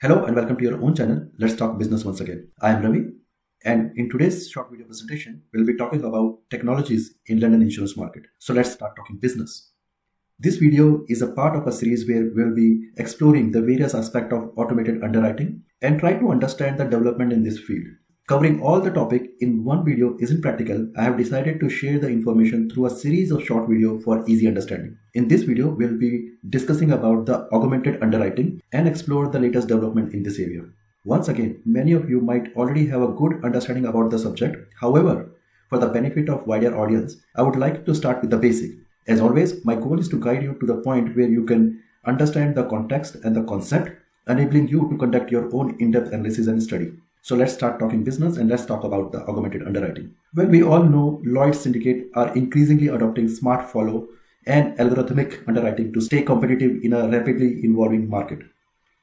Hello and welcome to your own channel. Let's talk business once again. I am Ravi, and in today's short video presentation, we'll be talking about technologies in London insurance market. So let's start talking business. This video is a part of a series where we'll be exploring the various aspects of automated underwriting and try to understand the development in this field. Covering all the topic in one video isn't practical. I have decided to share the information through a series of short videos for easy understanding. In this video, we'll be discussing about the augmented underwriting and explore the latest development in this area. Once again, many of you might already have a good understanding about the subject. However, for the benefit of wider audience, I would like to start with the basic. As always, my goal is to guide you to the point where you can understand the context and the concept, enabling you to conduct your own in-depth analysis and study. So let's start talking business and let's talk about the augmented underwriting. Well, we all know Lloyd's Syndicate are increasingly adopting smart follow and algorithmic underwriting to stay competitive in a rapidly evolving market.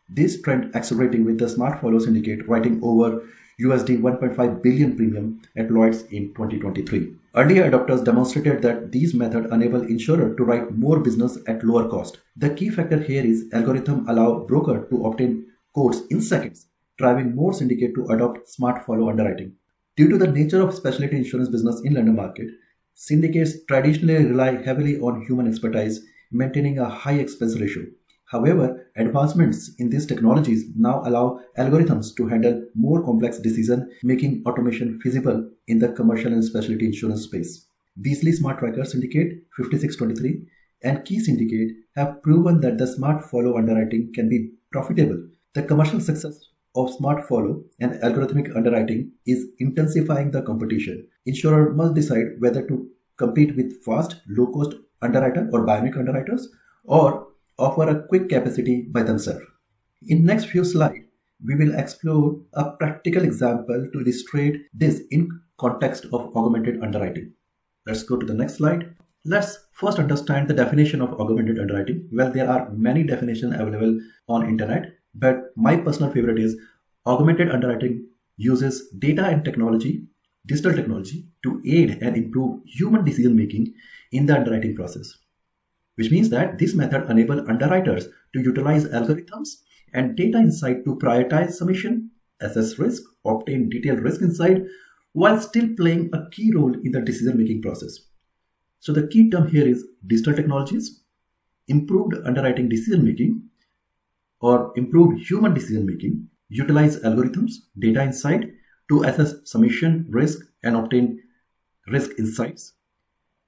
This trend accelerating with the smart follow syndicate writing over USD 1.5 billion premium at Lloyd's in 2023. Early adopters demonstrated that these methods enable insurer to write more business at lower cost. The key factor here is algorithm allow broker to obtain quotes in seconds, driving more syndicate to adopt smart follow underwriting. Due to the nature of specialty insurance business in London market, syndicates traditionally rely heavily on human expertise, maintaining a high expense ratio. However, advancements in these technologies now allow algorithms to handle more complex decisions, making automation feasible in the commercial and specialty insurance space. Beazley Smart Tracker Syndicate 5623 and Ki Syndicate have proven that the smart follow underwriting can be profitable. The commercial success of smart follow and algorithmic underwriting is intensifying the competition. Insurer must decide whether to compete with fast, low-cost underwriter or bionic underwriters or offer a quick capacity by themselves. In next few slides, we will explore a practical example to illustrate this in context of augmented underwriting. Let's go to the next slide. Let's first understand the definition of augmented underwriting. Well, there are many definitions available on internet, but my personal favorite is augmented underwriting uses data and technology, digital technology, to aid and improve human decision making in the underwriting process. Which means that this method enables underwriters to utilize algorithms and data insight to prioritize submission, assess risk, obtain detailed risk insight, while still playing a key role in the decision making process. So the key term here is digital technologies, improved underwriting decision making, or improved human decision making, utilize algorithms, data insight to assess submission, risk, and obtain risk insights,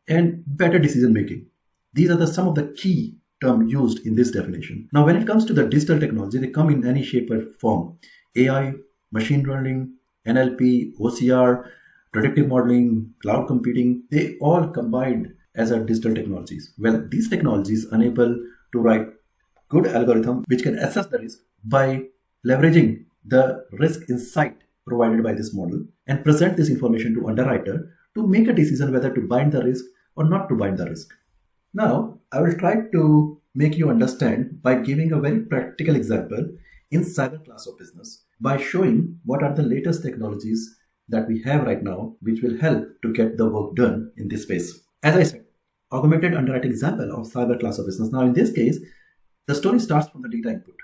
and better decision making. These are some of the key terms used in this definition. Now, when it comes to the digital technology, they come in any shape or form. AI, machine learning, NLP, OCR, predictive modeling, cloud computing, they all combined as a digital technologies. Well, these technologies enable to write good algorithm which can assess the risk by leveraging the risk insight provided by this model and present this information to underwriter to make a decision whether to bind the risk or not to bind the risk. Now, I will try to make you understand by giving a very practical example in cyber class of business by showing what are the latest technologies that we have right now which will help to get the work done in this space. As I said, augmented underwriting example of cyber class of business. Now, in this case, the story starts from the data input.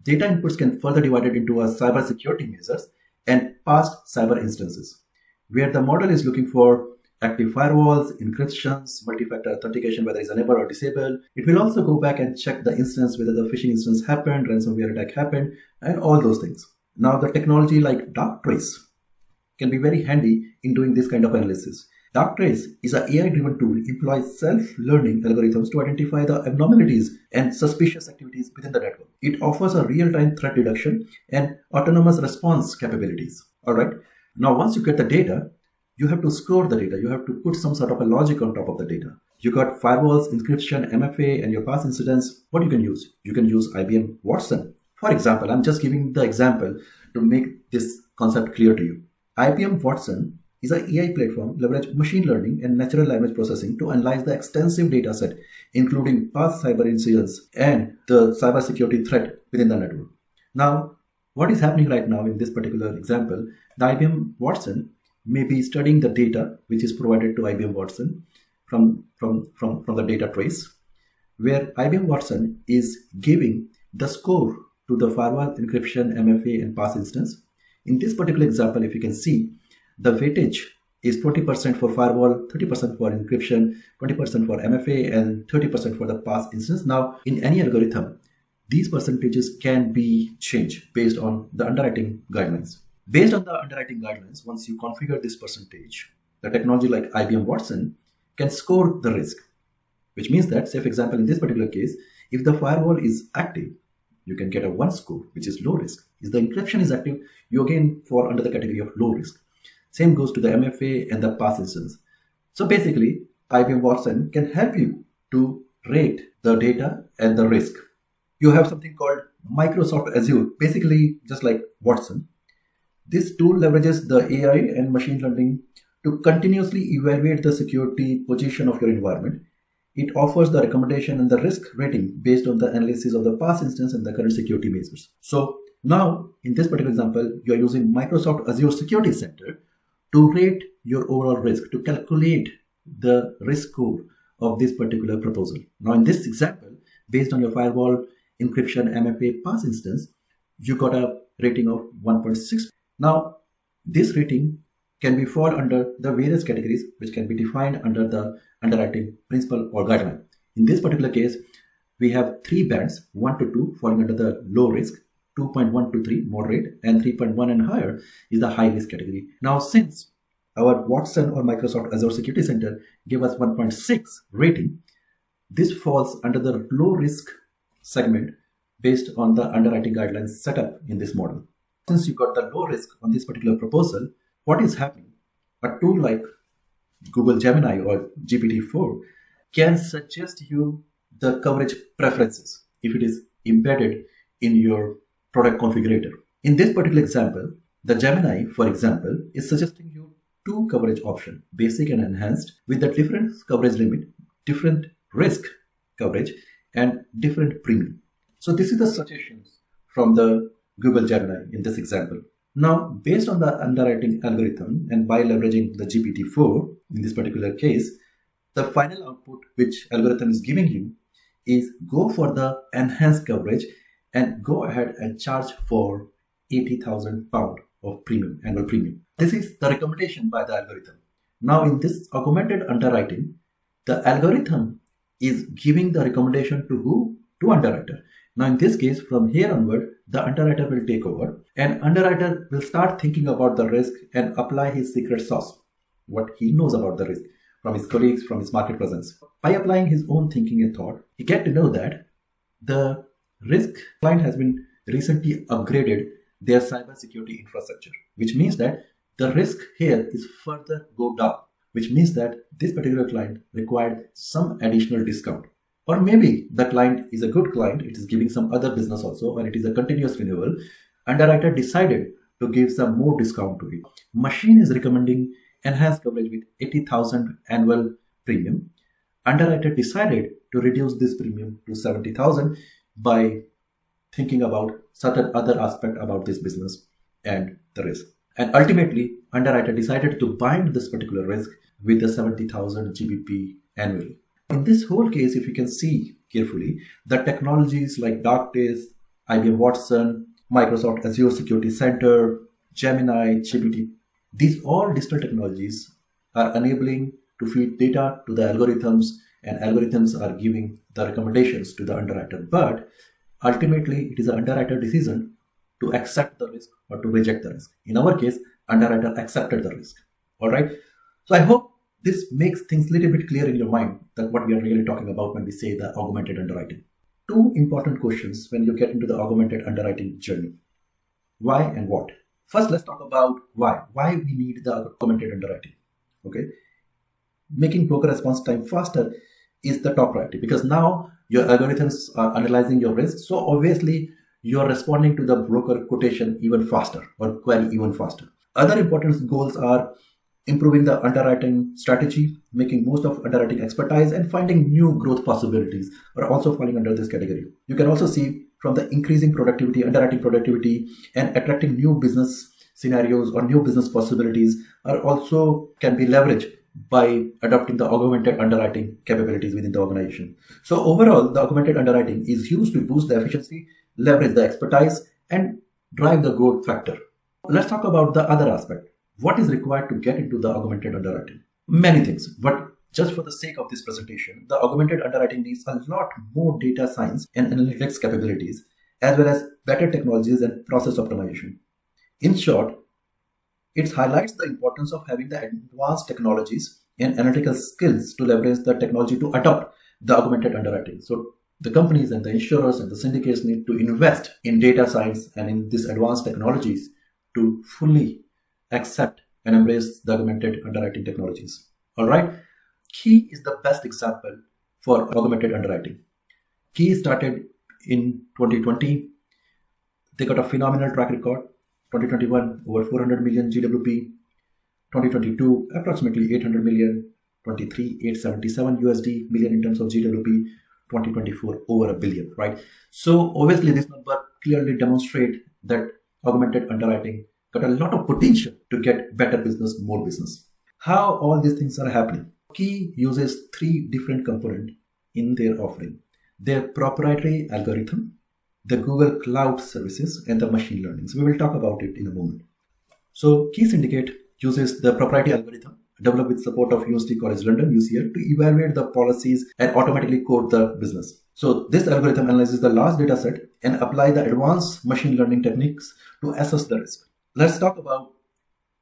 Data inputs can further divided into a cyber security measures and past cyber instances, where the model is looking for active firewalls, encryptions, multi-factor authentication, whether it's enabled or disabled. It will also go back and check the instance, whether the phishing instance happened, ransomware attack happened, and all those things. Now, the technology like Darktrace can be very handy in doing this kind of analysis. Darktrace is an AI-driven tool employs self-learning algorithms to identify the abnormalities and suspicious activities within the network. It offers a real-time threat detection and autonomous response capabilities. All right. Now, once you get the data, you have to score the data. You have to put some sort of a logic on top of the data. You got firewalls, encryption, MFA, and your past incidents. What you can use? You can use IBM Watson. For example, I'm just giving the example to make this concept clear to you. IBM Watson is an AI platform leverage machine learning and natural language processing to analyze the extensive data set, including past cyber incidents and the cybersecurity threat within the network. Now, what is happening right now in this particular example, the IBM Watson may be studying the data which is provided to IBM Watson from the data trace, where IBM Watson is giving the score to the firewall, encryption, MFA, and pass instance. In this particular example, if you can see, the weightage is 20% for firewall, 30% for encryption, 20% for MFA, and 30% for the pass instance. Now, in any algorithm, these percentages can be changed based on the underwriting guidelines. Based on the underwriting guidelines, once you configure this percentage, the technology like IBM Watson can score the risk, which means that, say for example, in this particular case, if the firewall is active, you can get a 1 score, which is low risk. If the encryption is active, you again fall under the category of low risk. Same goes to the MFA and the pass instance. So basically, IBM Watson can help you to rate the data and the risk. You have something called Microsoft Azure, basically just like Watson. This tool leverages the AI and machine learning to continuously evaluate the security position of your environment. It offers the recommendation and the risk rating based on the analysis of the past instance and the current security measures. So now, in this particular example, you are using Microsoft Azure Security Center to rate your overall risk, to calculate the risk score of this particular proposal. Now, in this example, based on your firewall, encryption, MFA, pass instance, you got a rating of 1.6. Now, this rating can be fall under the various categories which can be defined under the underwriting principle or guideline. In this particular case, we have 3 bands, 1 to 2 falling under the low risk, 2.1 to 3 moderate, and 3.1 and higher is the high risk category. Now, since our Watson or Microsoft Azure Security Center gave us 1.6 rating, this falls under the low risk segment based on the underwriting guidelines set up in this model. Since you got the low risk on this particular proposal, what is happening? A tool like Google Gemini or GPT-4 can suggest you the coverage preferences if it is embedded in your product configurator. In this particular example, the Gemini, for example, is suggesting you 2 coverage options, basic and enhanced, with the different coverage limit, different risk coverage, and different premium. So this is the suggestions from the Google Gemini in this example. Now, based on the underwriting algorithm and by leveraging the GPT-4 in this particular case, the final output which algorithm is giving you is go for the enhanced coverage and go ahead and charge for £80,000 of premium, annual premium. This is the recommendation by the algorithm. Now, in this augmented underwriting, the algorithm is giving the recommendation to who? To underwriter. Now, in this case, from here onward, the underwriter will take over and underwriter will start thinking about the risk and apply his secret sauce, what he knows about the risk from his colleagues, from his market presence. By applying his own thinking and thought, he get to know that the risk client has been recently upgraded their cybersecurity infrastructure, which means that the risk here is further go down, which means that this particular client required some additional discount. Or maybe the client is a good client, it is giving some other business also, and it is a continuous renewal. Underwriter decided to give some more discount to it. Machine is recommending enhanced coverage with 80,000 annual premium. Underwriter decided to reduce this premium to 70,000 by thinking about certain other aspect about this business and the risk. And ultimately, underwriter decided to bind this particular risk with the 70,000 GBP annually. In this whole case, if you can see carefully, the technologies like Darktrace, IBM Watson, Microsoft Azure Security Center, Gemini, GPT, these all digital technologies are enabling to feed data to the algorithms, and algorithms are giving the recommendations to the underwriter. But ultimately, it is an underwriter decision to accept the risk or to reject the risk. In our case, underwriter accepted the risk. All right. So I hope this makes things a little bit clear in your mind that what we are really talking about when we say the augmented underwriting. 2 important questions when you get into the augmented underwriting journey. Why and what? First, let's talk about why. Why we need the augmented underwriting. Okay. Making broker response time faster is the top priority because now your algorithms are analyzing your risk. So obviously, you are responding to the broker quotation even faster or query even faster. Other important goals are improving the underwriting strategy, making most of underwriting expertise, and finding new growth possibilities are also falling under this category. You can also see from the increasing productivity, underwriting productivity, and attracting new business scenarios or new business possibilities are also can be leveraged by adopting the augmented underwriting capabilities within the organization. So overall, the augmented underwriting is used to boost the efficiency, leverage the expertise, and drive the growth factor. Let's talk about the other aspect. What is required to get into the augmented underwriting? Many things, but just for the sake of this presentation, the augmented underwriting needs a lot more data science and analytics capabilities, as well as better technologies and process optimization. In short, it highlights the importance of having the advanced technologies and analytical skills to leverage the technology to adopt the augmented underwriting. So the companies and the insurers and the syndicates need to invest in data science and in these advanced technologies to fully accept and embrace the augmented underwriting technologies. All right. Ki is the best example for augmented underwriting. Ki started in 2020. They got a phenomenal track record. 2021, over 400 million GWP. 2022, approximately 800 million. 23, 877 USD million in terms of GWP. 2024, over a billion, right? So obviously this number clearly demonstrates that augmented underwriting got a lot of potential to get better business, more business. How all these things are happening? Ki uses three different components in their offering: their proprietary algorithm, the Google Cloud services, and the machine learning. So we will talk about it in a moment. So Ki Syndicate uses the proprietary algorithm developed with support of University College London, UCL, to evaluate the policies and automatically code the business. So this algorithm analyzes the large data set and apply the advanced machine learning techniques to assess the risk. Let's talk about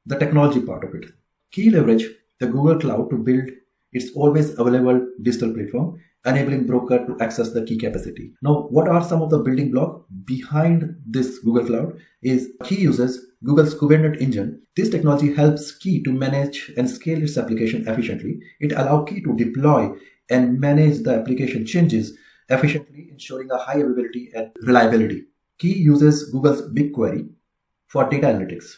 the technology part of it. Ki leverage the Google Cloud to build its always available digital platform, enabling broker to access the Ki capacity. Now, what are some of the building blocks behind this Google Cloud? Is Ki uses Google's Kubernetes engine. This technology helps Ki to manage and scale its application efficiently. It allows Ki to deploy and manage the application changes efficiently, ensuring a high availability and reliability. Ki uses Google's BigQuery for data analytics.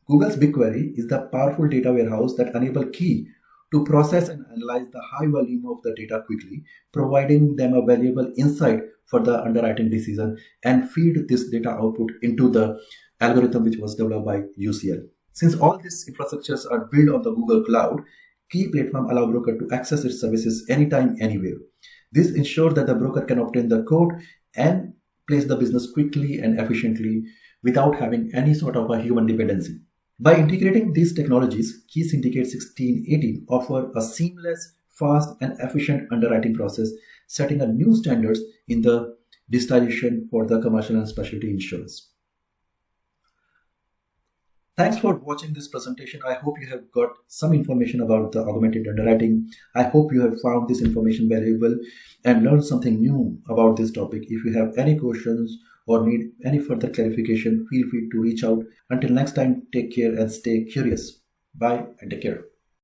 Google's BigQuery is the powerful data warehouse that enables Ki to process and analyze the high volume of the data quickly, providing them a valuable insight for the underwriting decision and feed this data output into the algorithm which was developed by UCL. Since all these infrastructures are built on the Google Cloud, Ki platform allows broker to access its services anytime, anywhere. This ensures that the broker can obtain the code and place the business quickly and efficiently without having any sort of a human dependency. By integrating these technologies, Ki Syndicate 1618 offer a seamless, fast, and efficient underwriting process, setting a new standards in the digitalization for the commercial and specialty insurance. Thanks for watching this presentation. I hope you have got some information about the augmented underwriting. I hope you have found this information valuable and learned something new about this topic. If you have any questions or need any further clarification, feel free to reach out. Until next time, take care and stay curious. Bye and take care.